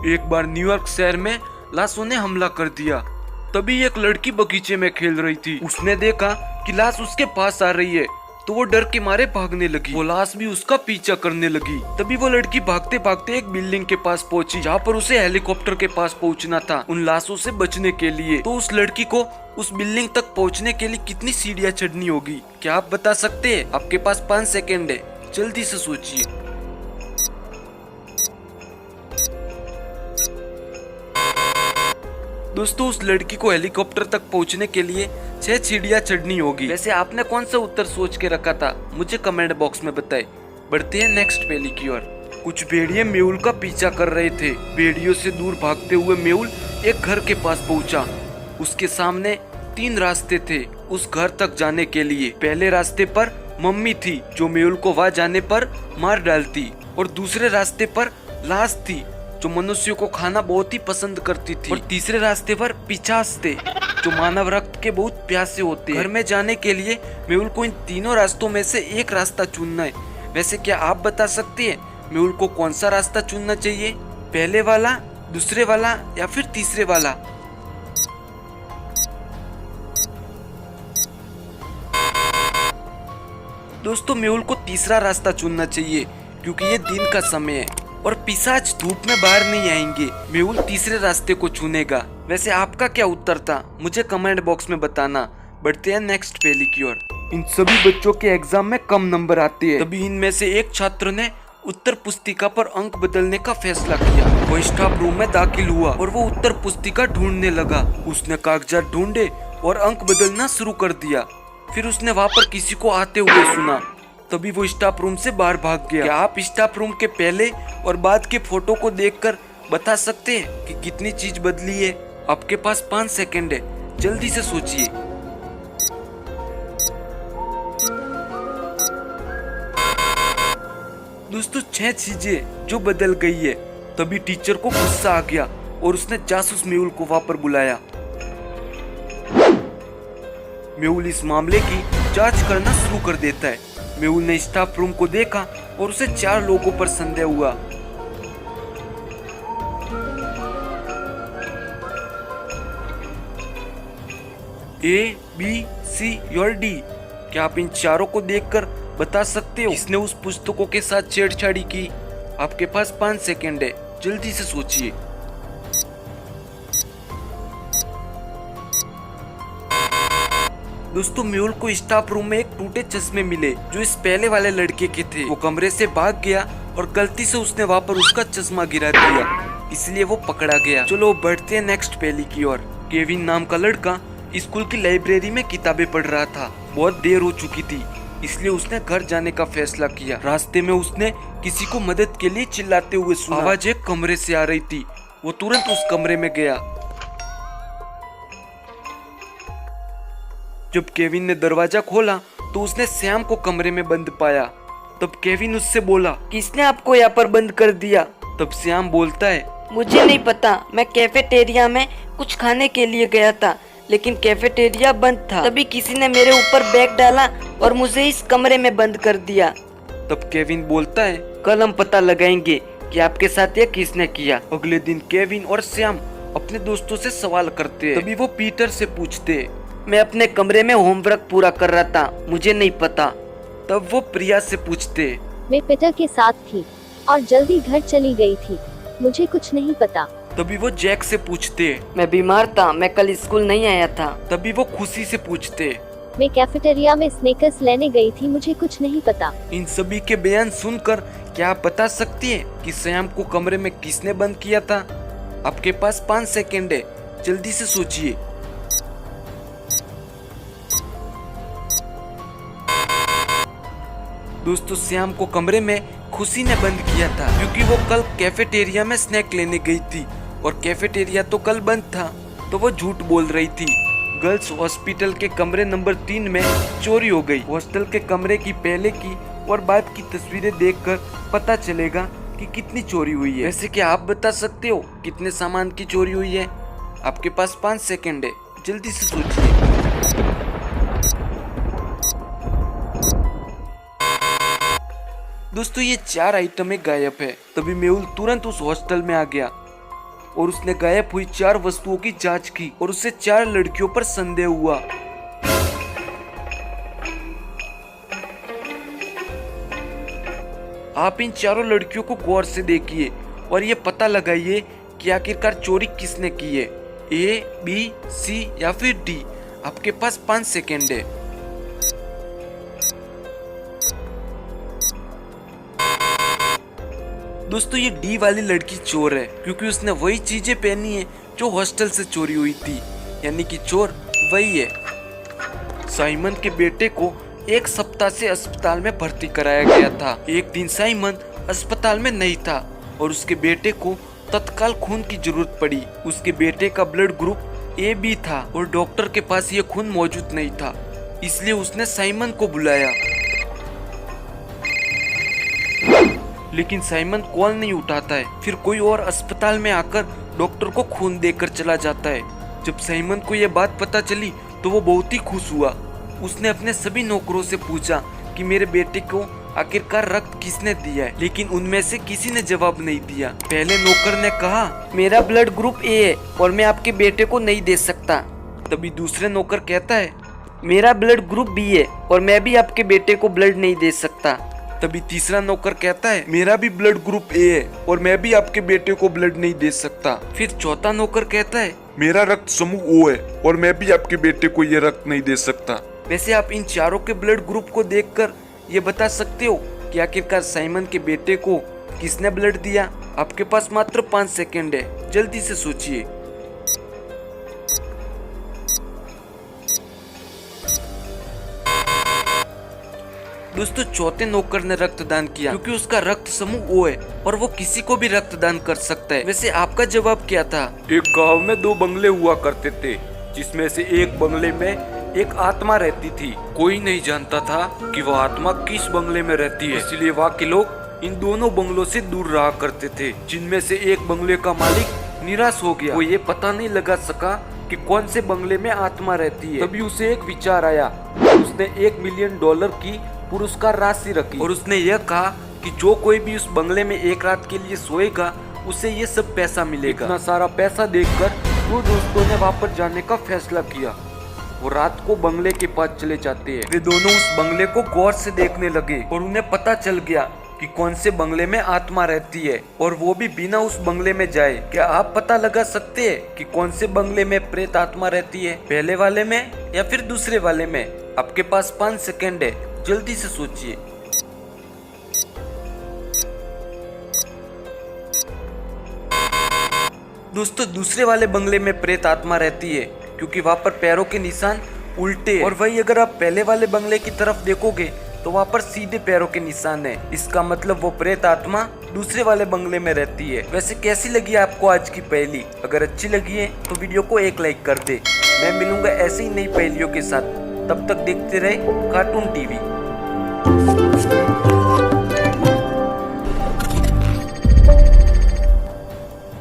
एक बार न्यूयॉर्क शहर में लाशों ने हमला कर दिया। तभी एक लड़की बगीचे में खेल रही थी। उसने देखा कि लाश उसके पास आ रही है, तो वो डर के मारे भागने लगी। वो लाश भी उसका पीछा करने लगी। तभी वो लड़की भागते भागते एक बिल्डिंग के पास पहुंची, जहाँ पर उसे हेलीकॉप्टर के पास पहुंचना था उन लाशों से बचने के लिए। तो उस लड़की को उस बिल्डिंग तक पहुंचने के लिए कितनी सीढ़ियाँ चढ़नी होगी, क्या आप बता सकते हैं? आपके पास 5 सेकेंड है, जल्दी से सोचिए। दोस्तों, उस लड़की को हेलीकॉप्टर तक पहुंचने के लिए 6 सीढ़ियां चढ़नी होगी। वैसे आपने कौन सा उत्तर सोच के रखा था, मुझे कमेंट बॉक्स में बताएं। बढ़ते हैं नेक्स्ट पहेली की ओर। कुछ भेड़िए मेहुल का पीछा कर रहे थे। भेड़ियों से दूर भागते हुए मेहुल एक घर के पास पहुंचा। उसके सामने 3 रास्ते थे उस घर तक जाने के लिए। पहले रास्ते पर मम्मी थी जो मेहुल को वहां जाने पर मार डालती, और दूसरे रास्ते पर लाश थी जो मनुष्यों को खाना बहुत ही पसंद करती थी, और तीसरे रास्ते पर पिशाच थे जो मानव रक्त के बहुत प्यासे होते। घर में जाने के लिए मेहुल को इन तीनों रास्तों में से एक रास्ता चुनना है। वैसे क्या आप बता सकते हैं मेहुल को कौन सा रास्ता चुनना चाहिए? पहले वाला, दूसरे वाला या फिर तीसरे वाला? दोस्तों, मेहुल को तीसरा रास्ता चुनना चाहिए क्योंकि ये दिन का समय है और पिशाच धूप में बाहर नहीं आएंगे। मेहुल तीसरे रास्ते को चुनेगा। वैसे आपका क्या उत्तर था, मुझे कमेंट बॉक्स में बताना। बढ़ते हैं नेक्स्ट पहेली की ओर। इन सभी बच्चों के एग्जाम में कम नंबर आते हैं। तभी इनमें से एक छात्र ने उत्तर पुस्तिका पर अंक बदलने का फैसला किया। वो स्टाफ रूम में दाखिल हुआ और वो उत्तर पुस्तिका ढूंढने लगा। उसने कागजात ढूंढे और अंक बदलना शुरू कर दिया। फिर उसने वहाँ पर किसी को आते हुए सुना। तभी वो स्टाफ रूम से बाहर भाग गया। क्या आप स्टाफ रूम के पहले और बाद के फोटो को देखकर बता सकते हैं कि कितनी चीज बदली है? आपके पास 5 सेकंड है, जल्दी से सोचिए। दोस्तों, 6 चीजें जो बदल गई है। तभी टीचर को गुस्सा आ गया और उसने जासूस मेहुल को वहां पर बुलाया। मेहुल इस मामले की जांच करना शुरू कर देता है। मेहुल ने स्टाफ रूम को देखा और उसे 4 लोगों पर संदेह हुआ। A, B, C और D। क्या आप इन चारों को देखकर बता सकते हो किसने उस पुस्तकों के साथ छेड़छाड़ी की? आपके पास 5 सेकंड है, जल्दी से सोचिए। दोस्तों, मेहुल को स्टाफ रूम में एक टूटे चश्मे मिले जो इस पहले वाले लड़के के थे। वो कमरे से भाग गया और गलती से उसने वहाँ पर उसका चश्मा गिरा दिया, इसलिए वो पकड़ा गया। चलो बढ़ते हैं नेक्स्ट पहेली की ओर। केविन नाम का लड़का स्कूल की लाइब्रेरी में किताबें पढ़ रहा था। बहुत देर हो चुकी थी, इसलिए उसने घर जाने का फैसला किया। रास्ते में उसने किसी को मदद के लिए चिल्लाते हुए सुना। आवाज एक कमरे से आ रही थी। वो तुरंत उस कमरे में गया। जब केविन ने दरवाजा खोला तो उसने श्याम को कमरे में बंद पाया। तब केविन उससे बोला, किसने आपको यहाँ पर बंद कर दिया? तब श्याम बोलता है, मुझे नहीं पता, मैं कैफेटेरिया में कुछ खाने के लिए गया था, लेकिन कैफेटेरिया बंद था। तभी किसी ने मेरे ऊपर बैग डाला और मुझे इस कमरे में बंद कर दिया। तब केविन बोलता है, कल हम पता लगाएंगे कि आपके साथ ये किसने किया। अगले दिन केविन और श्याम अपने दोस्तों से सवाल करते हैं। तभी वो पीटर से पूछते, मैं अपने कमरे में होमवर्क पूरा कर रहा था, मुझे नहीं पता। तब वो प्रिया से पूछते, मैं पीटर के साथ थी और जल्दी घर चली गई थी, मुझे कुछ नहीं पता। तभी वो जैक से पूछते, मैं बीमार था, मैं कल स्कूल नहीं आया था। तभी वो खुशी से पूछते, मैं कैफेटेरिया में स्नेकर्स लेने गई थी, मुझे कुछ नहीं पता। इन सभी के बयान सुनकर क्या आप बता सकती हैं कि श्याम को कमरे में किसने बंद किया था? आपके पास 5 सेकंड है, जल्दी से सोचिए। दोस्तों, श्याम को कमरे में खुशी ने बंद किया था क्योंकि वो कल कैफेटेरिया में स्नैक लेने गई थी और कैफेटेरिया तो कल बंद था, तो वो झूठ बोल रही थी। गर्ल्स हॉस्पिटल के कमरे नंबर 3 में चोरी हो गई। हॉस्टल के कमरे की पहले की और बाद की तस्वीरें देखकर पता चलेगा कि कितनी चोरी हुई है। वैसे क्या आप बता सकते हो कितने सामान की चोरी हुई है? आपके पास 5 सेकंड है, जल्दी से सोचिए। दोस्तों, ये 4 आइटमें गायब है। तभी मेहुल तुरंत उस हॉस्टल में आ गया और उसने गायब हुई 4 वस्तुओं की जांच की और उससे 4 लड़कियों पर संदेह हुआ। आप इन चारों लड़कियों को गौर से देखिए और ये पता लगाइए कि आखिरकार चोरी किसने की है, ए, बी, सी या फिर डी। आपके पास 5 सेकेंड है। दोस्तों ये डी वाली लड़की चोर है क्योंकि उसने वही चीजें पहनी है जो हॉस्टल से चोरी हुई थी, यानी कि चोर वही है। साइमन के बेटे को 1 सप्ताह से अस्पताल में भर्ती कराया गया था। एक दिन साइमन अस्पताल में नहीं था और उसके बेटे को तत्काल खून की जरूरत पड़ी। उसके बेटे का ब्लड ग्रुप ए बी था और डॉक्टर के पास ये खून मौजूद नहीं था, इसलिए उसने साइमन को बुलाया। लेकिन साइमन कॉल नहीं उठाता है। फिर कोई और अस्पताल में आकर डॉक्टर को खून देकर चला जाता है। जब साइमन को यह बात पता चली तो वो बहुत ही खुश हुआ। उसने अपने सभी नौकरों से पूछा कि मेरे बेटे को आखिरकार रक्त किसने दिया है, लेकिन उनमें से किसी ने जवाब नहीं दिया। पहले नौकर ने कहा मेरा ब्लड ग्रुप ए है और मैं आपके बेटे को नहीं दे सकता। तभी दूसरे नौकर कहता है मेरा ब्लड ग्रुप बी है और मैं भी आपके बेटे को ब्लड नहीं दे सकता। तभी तीसरा नौकर कहता है मेरा भी ब्लड ग्रुप ए है और मैं भी आपके बेटे को ब्लड नहीं दे सकता। फिर चौथा नौकर कहता है मेरा रक्त समूह ओ है और मैं भी आपके बेटे को ये रक्त नहीं दे सकता। वैसे आप इन चारों के ब्लड ग्रुप को देखकर ये बता सकते हो कि आखिरकार साइमन के बेटे को किसने ब्लड दिया। आपके पास मात्र 5 सेकेंड है, जल्दी से सोचिए। दोस्तों चौथे नौकर ने रक्तदान किया क्योंकि उसका रक्त समूह ओ है और वो किसी को भी रक्तदान कर सकता है। वैसे आपका जवाब क्या था? एक गांव में 2 बंगले हुआ करते थे, जिसमें से एक बंगले में एक आत्मा रहती थी। कोई नहीं जानता था कि वह आत्मा किस बंगले में रहती है, इसलिए वहाँ के लोग इन दोनों बंगलों से दूर रहा करते थे। जिनमें से एक बंगले का मालिक निराश हो गया। वो ये पता नहीं लगा सका कि कौन से बंगले में आत्मा रहती है। तभी उसे एक विचार आया। उसने $1 मिलियन की पुरस्कार राशि रखी और उसने यह कहा कि जो कोई भी उस बंगले में एक रात के लिए सोएगा उसे ये सब पैसा मिलेगा। इतना सारा पैसा देखकर 2 दोस्तों ने वहाँ पर जाने का फैसला किया। वो रात को बंगले के पास चले जाते हैं। वे दोनों उस बंगले को गौर से देखने लगे और उन्हें पता चल गया कि कौन से बंगले में आत्मा रहती है, और वो भी बिना उस बंगले में जाए। क्या आप पता लगा सकते हैं कि कौन से बंगले में प्रेत आत्मा रहती है, पहले वाले में या फिर दूसरे वाले में? आपके पास 5 सेकेंड है, जल्दी से सोचिए। दोस्तों दूसरे वाले बंगले में प्रेत आत्मा रहती है क्योंकि वहाँ पर पैरों के निशान उल्टे हैं। और वही अगर आप पहले वाले बंगले की तरफ देखोगे तो वहाँ पर सीधे पैरों के निशान है। इसका मतलब वो प्रेत आत्मा दूसरे वाले बंगले में रहती है। वैसे कैसी लगी आपको आज की पहेली? अगर अच्छी लगी है तो वीडियो को एक लाइक कर दे। मैं मिलूंगा ऐसे ही नई पहेलियों के साथ, तब तक देखते रहे कार्टून टीवी।